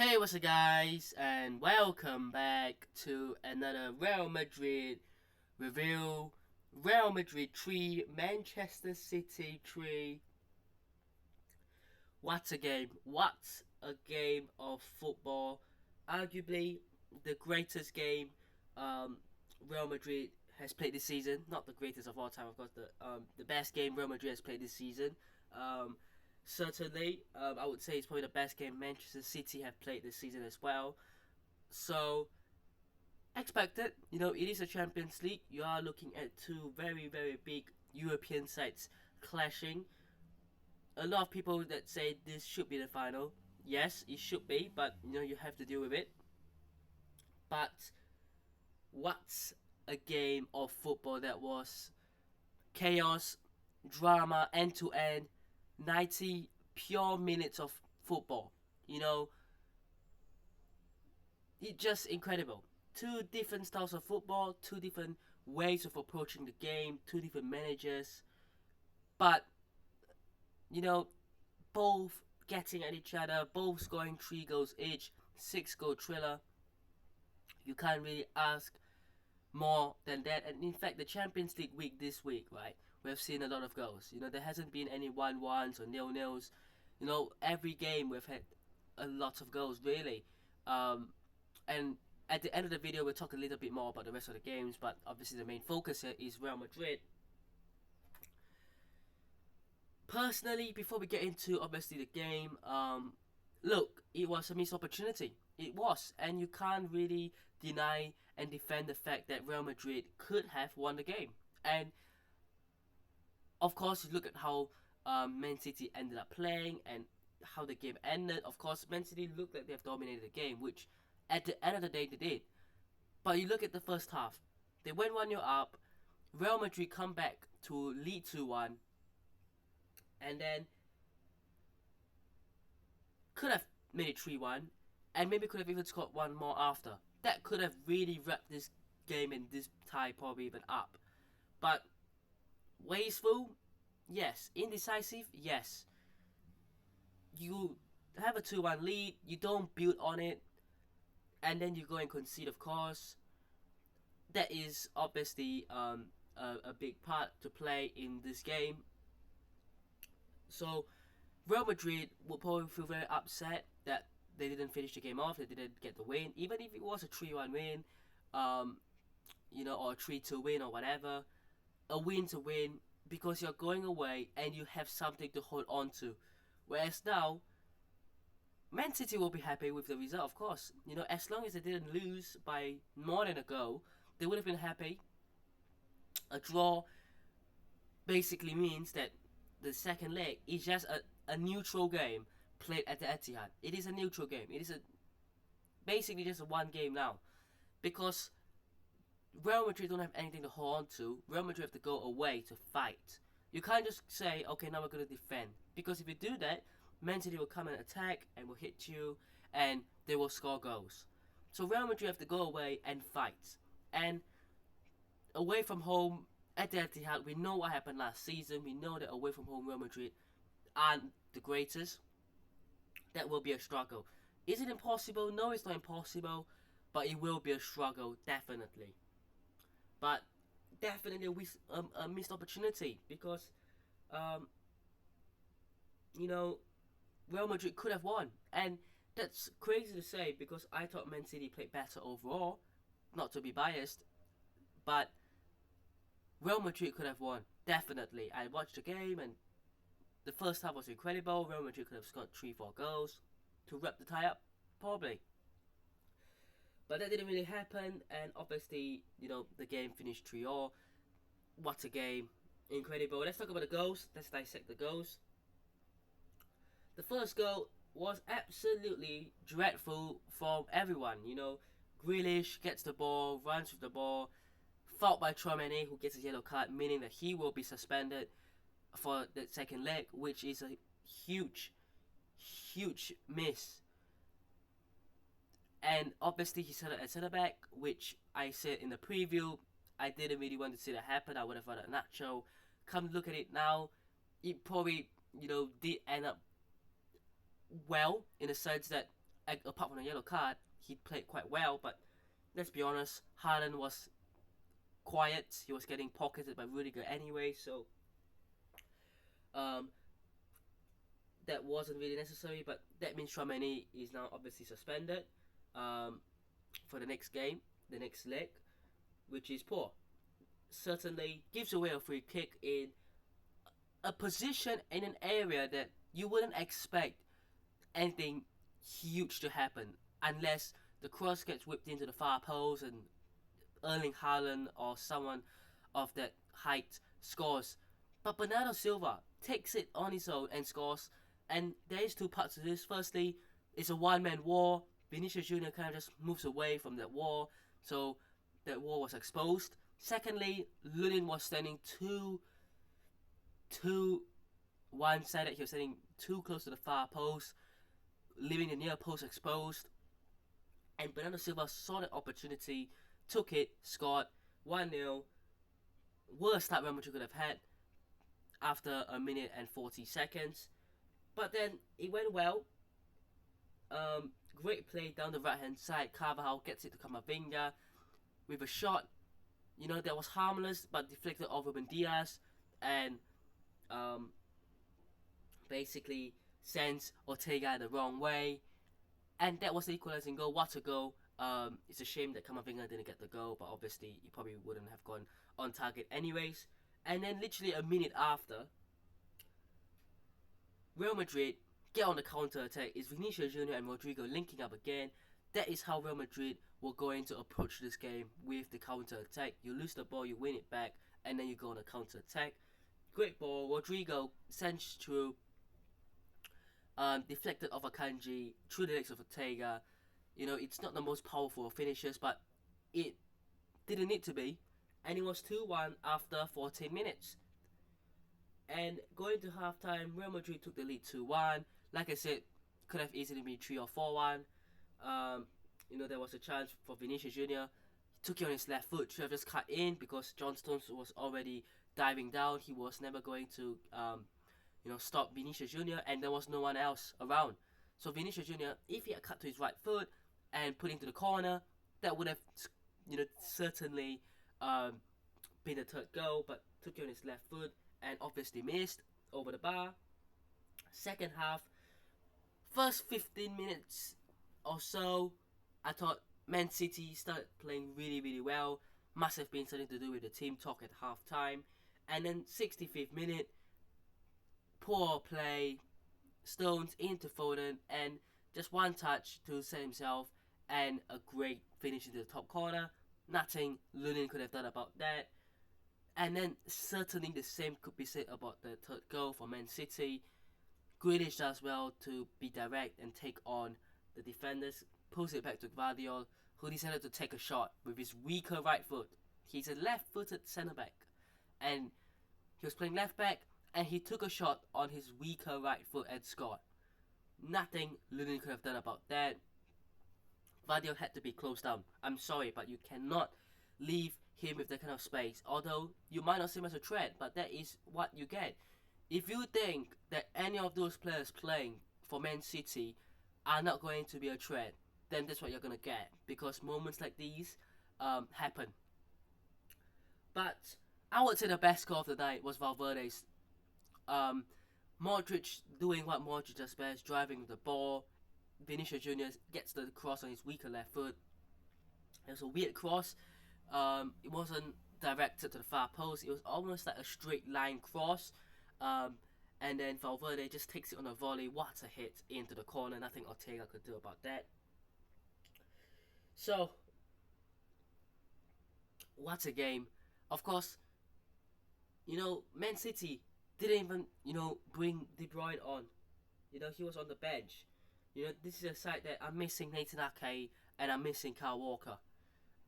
Hey, what's up, guys, and welcome back to another Real Madrid review. Real Madrid 3, Manchester City 3. What a game! What a game of football! Arguably the greatest game Real Madrid has played this season. Not the greatest of all time, of course. The best game Real Madrid has played this season. Um, Certainly, I would say it's probably the best game Manchester City have played this season as well. So expected, it is a Champions League. You are looking at two very big European sides clashing. A lot of people that say this should be the final. Yes, it should be, but you have to deal with it. But what's a game of football that was chaos, drama, end to end, 90 pure minutes of football. You know, it's just incredible. Two different styles of football, two different ways of approaching the game, two different managers, but you know, both getting at each other, both scoring 3 goals each, 6 goal thriller. You can't really ask more than that. And in fact, the Champions League week this week, right, we've seen a lot of goals. There hasn't been any 1-1s or 0-0s. Every game we've had a lot of goals, really. And at the end of the video, we'll talk a little bit more about the rest of the games, but obviously the main focus here is Real Madrid. Personally, before we get into obviously the game, look, it was a missed opportunity. It was, and you can't really deny and defend the fact that Real Madrid could have won the game. And of course, you look at how Man City ended up playing and how the game ended. Of course, Man City looked like they have dominated the game, which at the end of the day they did. But you look at the first half, they went 1-0 up. Real Madrid come back to lead 2-1, and then could have made it 3-1, and maybe could have even scored one more after. That could have really wrapped this game and this tie probably even up. But wasteful, yes. Indecisive, yes. You have a 2-1 lead, you don't build on it, and then you go and concede, of course. That is obviously a big part to play in this game. So Real Madrid will probably feel very upset that they didn't finish the game off, they didn't get the win, even if it was a 3-1 win, um, or a 3-2 win or whatever. A win to win because you're going away and you have something to hold on to. Whereas now, Man City will be happy with the result, of course. As long as they didn't lose by more than a goal, they would have been happy. A draw basically means that the second leg is just a neutral game played at the Etihad. It is a neutral game. It is basically just a one game now, because Real Madrid don't have anything to hold on to. Real Madrid have to go away to fight. You can't just say, okay, now we're going to defend, because if you do that, Man City will come and attack and will hit you, and they will score goals. So Real Madrid have to go away and fight. And away from home at the Etihad, we know what happened last season. We know that away from home Real Madrid aren't the greatest. That will be a struggle. Is it impossible? No, it's not impossible, but it will be a struggle, definitely. But definitely a missed opportunity, because um, you know Real Madrid could have won, and that's crazy to say because I thought Man City played better overall. Not to be biased, but Real Madrid could have won, definitely. I watched the game and the first half was incredible. Real Madrid could have scored 3-4 goals to wrap the tie up, probably. But that didn't really happen, and obviously, the game finished 3-all. What a game. Incredible. Let's talk about the goals. Let's dissect the goals. The first goal was absolutely dreadful from everyone. Grealish gets the ball, runs with the ball, fouled by Chouameni, who gets a yellow card, meaning that he will be suspended for the second leg, which is a huge miss. And obviously he started at centre back, which I said in the preview, I didn't really want to see that happen. I would have rather Nacho. Come look at it now, it probably did end up well, in the sense that apart from the yellow card, he played quite well. But let's be honest, Haaland was quiet. He was getting pocketed by Rudiger anyway, so um, that wasn't really necessary. But that means Tchouaméni is now obviously suspended um, for the next game, the next leg, which is poor. Certainly gives away a free kick in a position in an area that you wouldn't expect anything huge to happen unless the cross gets whipped into the far post and Erling Haaland or someone of that height scores. But Bernardo Silva takes it on his own and scores. And there is two parts to this. Firstly, it's a one-man war. Vinicius Junior kind of just moves away from that wall, so that wall was exposed. Secondly, Lunin was standing too one-sided. He was standing too close to the far post, leaving the near post exposed. And Bernardo Silva saw the opportunity, took it, scored 1-0. Worst start Real Madrid could have had after a minute and 40 seconds. But then it went well. Great play down the right hand side. Carvajal gets it to Camavinga with a shot, that was harmless but deflected off Ruben Diaz and basically sends Ortega the wrong way. And that was the equalizing goal. What a goal. It's a shame that Camavinga didn't get the goal, but obviously he probably wouldn't have gone on target anyways. And then literally a minute after, Real Madrid get on the counter attack. It's Vinicius Junior and Rodrigo linking up again. That is how Real Madrid were going to approach this game, with the counter attack. You lose the ball, you win it back, and then you go on a counter attack. Great ball. Rodrigo sends through, deflected off Akanji through the legs of Ortega. It's not the most powerful of finishes, but it didn't need to be. And it was 2-1 after 14 minutes. And going to halftime, Real Madrid took the lead 2-1. Like I said, could have easily been 3 or 4-1. There was a chance for Vinicius Junior. He took it on his left foot, should have just cut in because John Stones was already diving down. He was never going to, stop Vinicius Junior, and there was no one else around. So Vinicius Junior, if he had cut to his right foot and put into the corner, that would have, certainly been the third goal. But took it on his left foot and obviously missed over the bar. Second half, first 15 minutes or so, I thought Man City started playing really, really well. Must have been something to do with the team talk at half time. And then 65th minute, poor play, Stones into Foden, and just one touch to set himself, and a great finish into the top corner. Nothing Lunin could have done about that. And then certainly the same could be said about the third goal for Man City. Grealish does well to be direct and take on the defenders, pulls it back to Gvardiol, who decided to take a shot with his weaker right foot. He's a left-footed centre-back, and he was playing left-back, and he took a shot on his weaker right foot and scored. Nothing Lunin could have done about that. Gvardiol had to be closed down. I'm sorry, but you cannot leave him with that kind of space. Although you might not see him as a threat, but that is what you get. If you think that any of those players playing for Man City are not going to be a threat, then that's what you're going to get. Because moments like these happen. But I would say the best goal of the night was Valverde's. Modric doing what Modric does best, driving the ball. Vinicius Junior gets the cross on his weaker left foot. It was a weird cross. It wasn't directed to the far post. It was almost like a straight line cross. And then Valverde just takes it on a volley. What a hit into the corner. Nothing Ortega could do about that. So, what a game. Of course, Man City didn't even, bring De Bruyne on. He was on the bench. This is a side that I'm missing Nathan Ake and I'm missing Kyle Walker.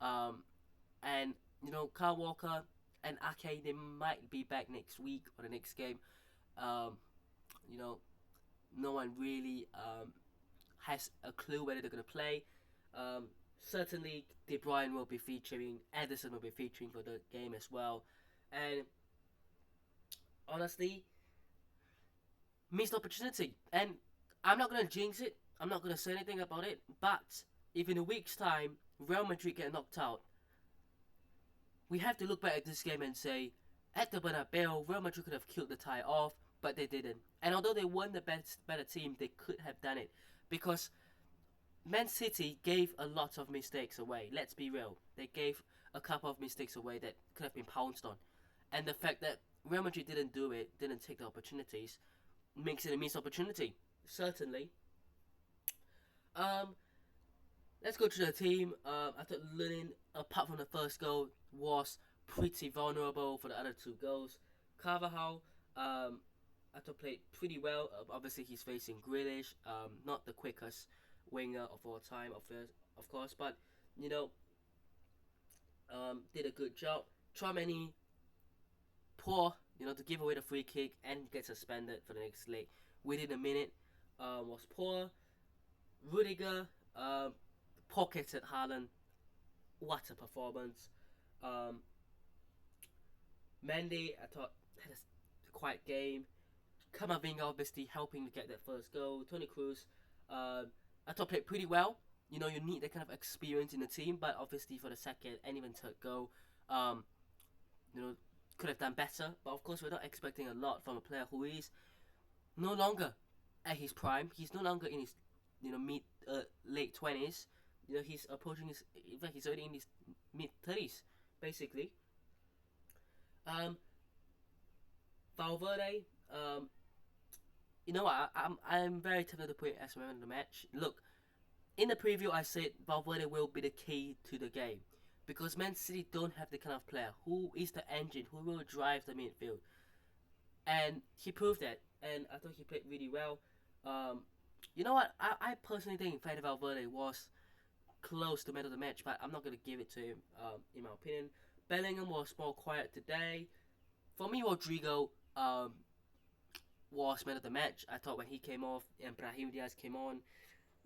And, Kyle Walker and Ake, they might be back next week or the next game. No one really has a clue whether they're going to play. Certainly, De Bruyne will be featuring, Ederson will be featuring for the game as well. And honestly, missed opportunity. And I'm not going to jinx it. I'm not gonna say anything about it. But if in a week's time Real Madrid get knocked out, we have to look back at this game and say, at the Bernabeu, Real Madrid could have killed the tie off, but they didn't. And although they won the better team, they could have done it because Man City gave a lot of mistakes away. Let's be real. They gave a couple of mistakes away that could have been pounced on. And the fact that Real Madrid didn't do it, didn't take the opportunities, makes it a missed opportunity. Certainly. Um, let's go to the team. I thought Lunin, apart from the first goal, was pretty vulnerable for the other two goals. Carvajal, I thought played pretty well. Obviously, he's facing Grealish, not the quickest winger of all time, of course, but you know, did a good job. Tchouaméni, poor, to give away the free kick and get suspended for the next leg within a minute, was poor. Rudiger, pocketed Haaland. What a performance. Mendy, I thought, had a quiet game. Camavinga obviously helping to get that first goal. Toni Kroos, I thought played pretty well. You need that kind of experience in the team, but obviously for the second and even third goal, could have done better. But of course, we're not expecting a lot from a player who is no longer at his prime. He's no longer in his, mid late 20s. He's approaching his. In fact, he's already in his mid 30s, basically. Valverde. I'm very tempted to put it as man of the match. Look, in the preview, I said Valverde will be the key to the game because Man City don't have the kind of player who is the engine, who will drive the midfield, and he proved that. And I thought he played really well. You know what? I personally think Fede Valverde was close to man of the match, but I'm not gonna give it to him. In my opinion, Bellingham was more quiet today. For me, Rodrigo was man of the match. I thought when he came off and Brahim Diaz came on,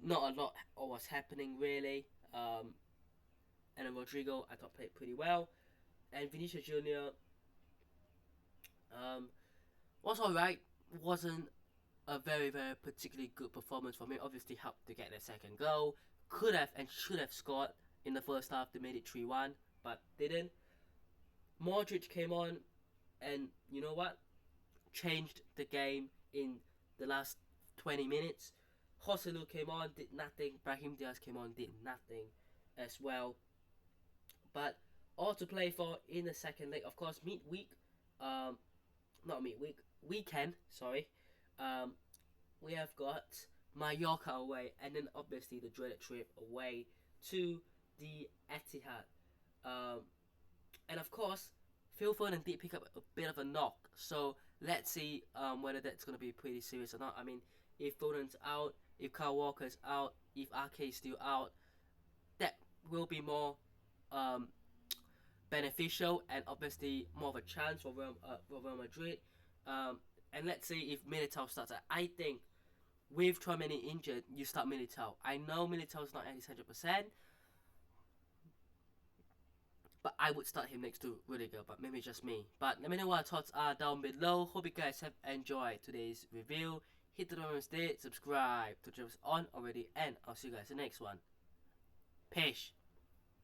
not a lot was happening really. And then Rodrigo, I thought played pretty well, and Vinicius Junior was alright. Wasn't a very very particularly good performance for me. Obviously helped to get the second goal. Could have and should have scored in the first half to make it 3-1, but didn't. Modric came on, and you know what? Changed the game in the last 20 minutes. Joselu came on, did nothing. Brahim Diaz came on, did nothing as well. But all to play for in the second leg. Of course, weekend, sorry. We have got Mallorca away, and then obviously the dreaded trip away to the Etihad. And of course, Phil Foden did pick up a bit of a knock, so let's see whether that's going to be pretty serious or not. I mean, if Foden's out, if Kyle Walker's out, if RK is still out, that will be more beneficial and obviously more of a chance for Real Madrid. And let's see if Militao starts. I think with Tchouaméni injured, you start Militao. I know Militao's not at his 100%, but I would start him next to Rudiger, but maybe just me. But let me know what your thoughts are down below. Hope you guys have enjoyed today's review. Hit the subscribe to Travis on already, and I'll see you guys in the next one. Peace.